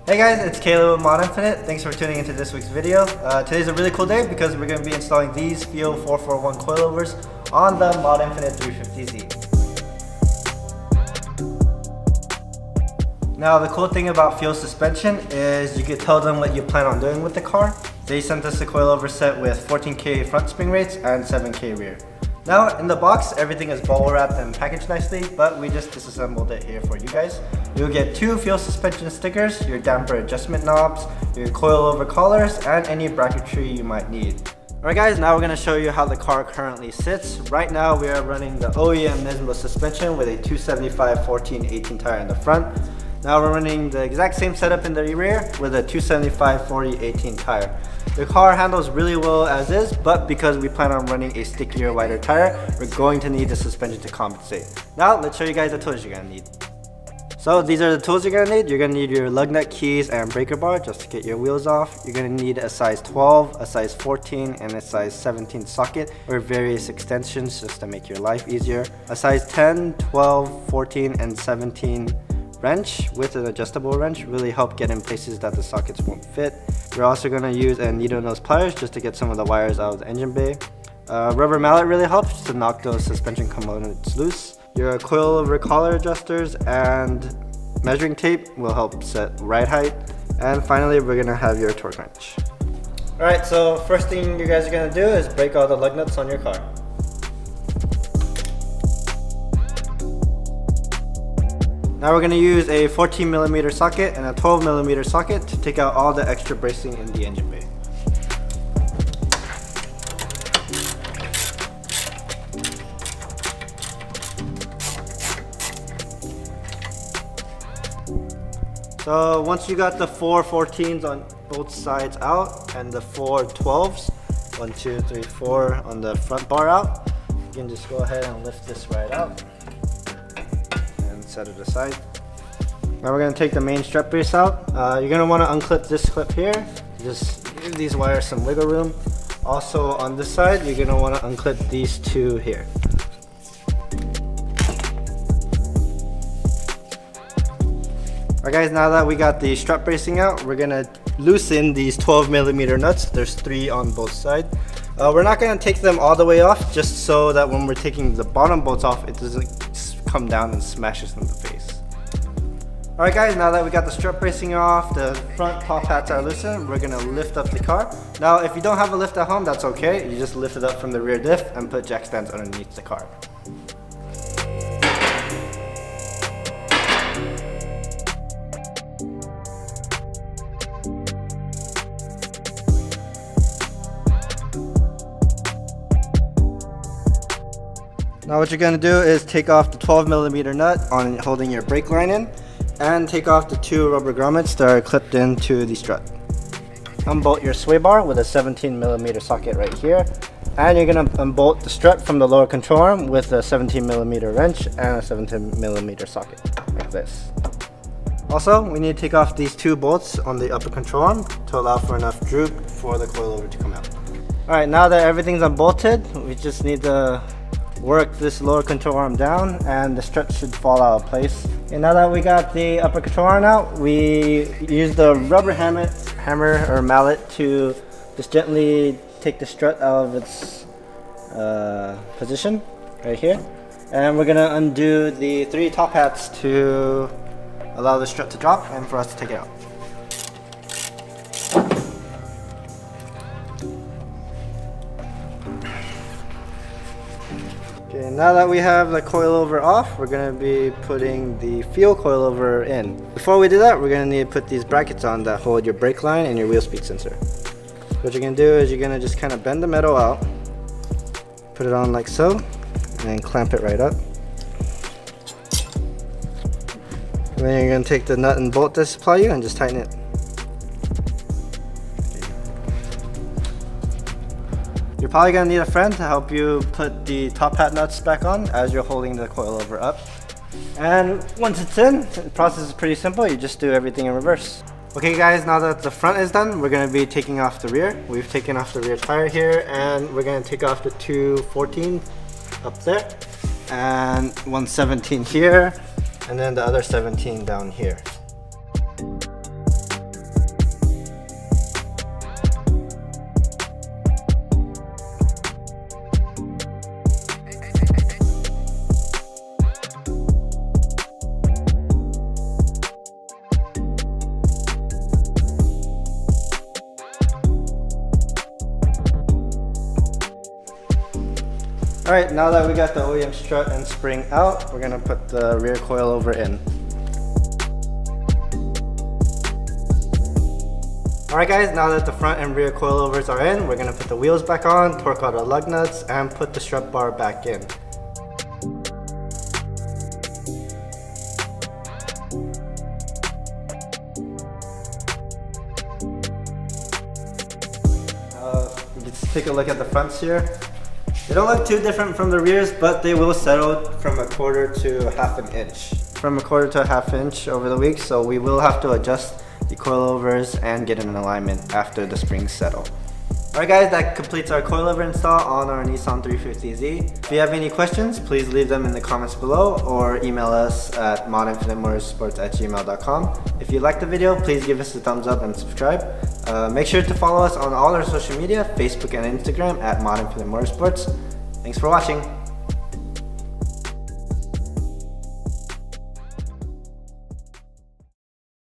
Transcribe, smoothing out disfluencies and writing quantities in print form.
Hey guys, it's Caleb with ModInfinite. Thanks for tuning into this week's video. Today's a really cool day because we're going to be installing these Feal 441 coilovers on the ModInfinite 350Z. Now the cool thing about Feal suspension is you can tell them what you plan on doing with the car. They sent us a coilover set with 14K front spring rates and 7K rear. Now in the box, everything is bubble wrapped and packaged nicely, but we just disassembled it here for you guys. You'll get 2 Feal suspension stickers, your damper adjustment knobs, your coilover collars, and any bracketry you might need. Alright guys, now we're going to show you how the car currently sits. Right now we are running the OEM Nismo suspension with a 275 14/18 tire in the front. Now we're running the exact same setup in the rear with a 275 40/18 tire. The car handles really well as is, but because we plan on running a stickier, wider tire, we're going to need the suspension to compensate. Now let's show you guys the tools you're going to need. So these are the tools you're going to need. You're going to need your lug nut keys and breaker bar just to get your wheels off. You're going to need a size 12, a size 14, and a size 17 socket or various extensions just to make your life easier. A size 10, 12, 14, and 17 wrench with an adjustable wrench really help get in places that the sockets won't fit. We're also going to use a needle nose pliers just to get some of the wires out of the engine bay. Rubber mallet really helps to knock those suspension components loose. Your coilover collar adjusters and measuring tape will help set ride height. And finally, we're going to have your torque wrench. Alright, so first thing you guys are going to do is break all the lug nuts on your car. Now we're going to use a 14mm socket and a 12mm socket to take out all the extra bracing in the engine bay. So once you got the 4 14s on both sides out and the 4 12s, 1, 2, 3, 4 on the front bar out, you can just go ahead and lift this right out. Set it aside. Now we're going to take the main strut brace out. You're going to want to unclip this clip here. Just give these wires some wiggle room. Also on this side, you're going to want to unclip these 2 here. Alright guys, now that we got the strut bracing out, we're going to loosen these 12mm nuts. There's 3 on both sides. We're not going to take them all the way off, just so that when we're taking the bottom bolts off, it doesn't come down and smash us in the face. Alright guys, now that we got the strut bracing off, the front top hats are loosened, we're going to lift up the car. Now if you don't have a lift at home, that's okay. You just lift it up from the rear diff and put jack stands underneath the car. Now what you're going to do is take off the 12mm nut on holding your brake line in and take off the 2 rubber grommets that are clipped into the strut. Unbolt your sway bar with a 17mm socket right here, and you're going to unbolt the strut from the lower control arm with a 17mm wrench and a 17mm socket like this. Also, we need to take off these 2 bolts on the upper control arm to allow for enough droop for the coilover to come out. Alright, now that everything's unbolted, we just need to work this lower control arm down and the strut should fall out of place. And now that we got the upper control arm out, we use the rubber hammer or mallet to just gently take the strut out of its position right here. And we're gonna undo the 3 top hats to allow the strut to drop and for us to take it out. Okay, now that we have the coilover off, we're going to be putting the Feal coilover in. Before we do that, we're going to need to put these brackets on that hold your brake line and your wheel speed sensor. What you're going to do is you're going to just kind of bend the metal out, put it on like so, and then clamp it right up. And then you're going to take the nut and bolt to supply you and just tighten it. You're probably going to need a friend to help you put the top hat nuts back on as you're holding the coilover up. And once it's in, the process is pretty simple. You just do everything in reverse. Okay guys, now that the front is done, we're going to be taking off the rear. We've taken off the rear tire here, and we're going to take off the 2 14 up there and 1 17 here, and then the other 17 down here. Alright, now that we got the OEM strut and spring out, we're gonna put the rear coilover in. Alright guys, now that the front and rear coilovers are in, we're gonna put the wheels back on, torque out the lug nuts, and put the strut bar back in. Let's take a look at the fronts here. They don't look too different from the rears, but they will settle from 1/4 to 1/2 inch. From 1/4 to 1/2 inch over the week, so we will have to adjust the coilovers and get in alignment after the springs settle. Alright guys, that completes our coilover install on our Nissan 350Z. If you have any questions, please leave them in the comments below or email us at modinfinitemotorsports@gmail.com. If you liked the video, please give us a thumbs up and subscribe. Make sure to follow us on all our social media, Facebook and Instagram at ModInfinite Motorsports. Thanks for watching.